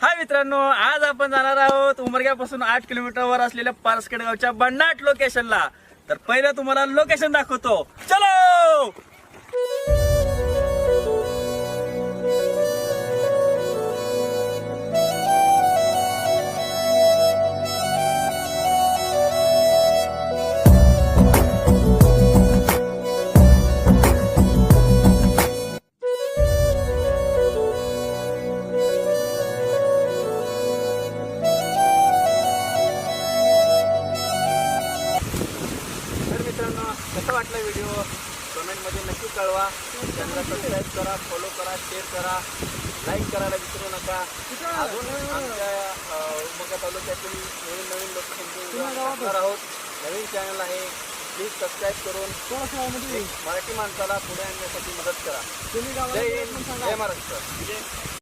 हाय मित्रांनो, आज आपण जाणार आहोत उमरग्यापासून 8 किलोमीटर वर असलेल्या पारसखेड गावच्या बन्नाट लोकेशनला. तर पहिलं तुम्हाला लोकेशन दाखवतो, चलो. कसा वाटला व्हिडिओ कमेंटमध्ये नक्की कळवा. चॅनलला सबस्क्राईब करा, फॉलो करा, शेअर करा, लाईक करायला विसरू नका. अजून आमच्या उमरगा तालुक्यातील नवीन लोकेशन असणार आहोत. नवीन चॅनल आहे, प्लीज सबस्क्राईब करून मराठी माणसाला पुढे आणण्यासाठी मदत करा. जय हिंद, जय महाराष्ट्र.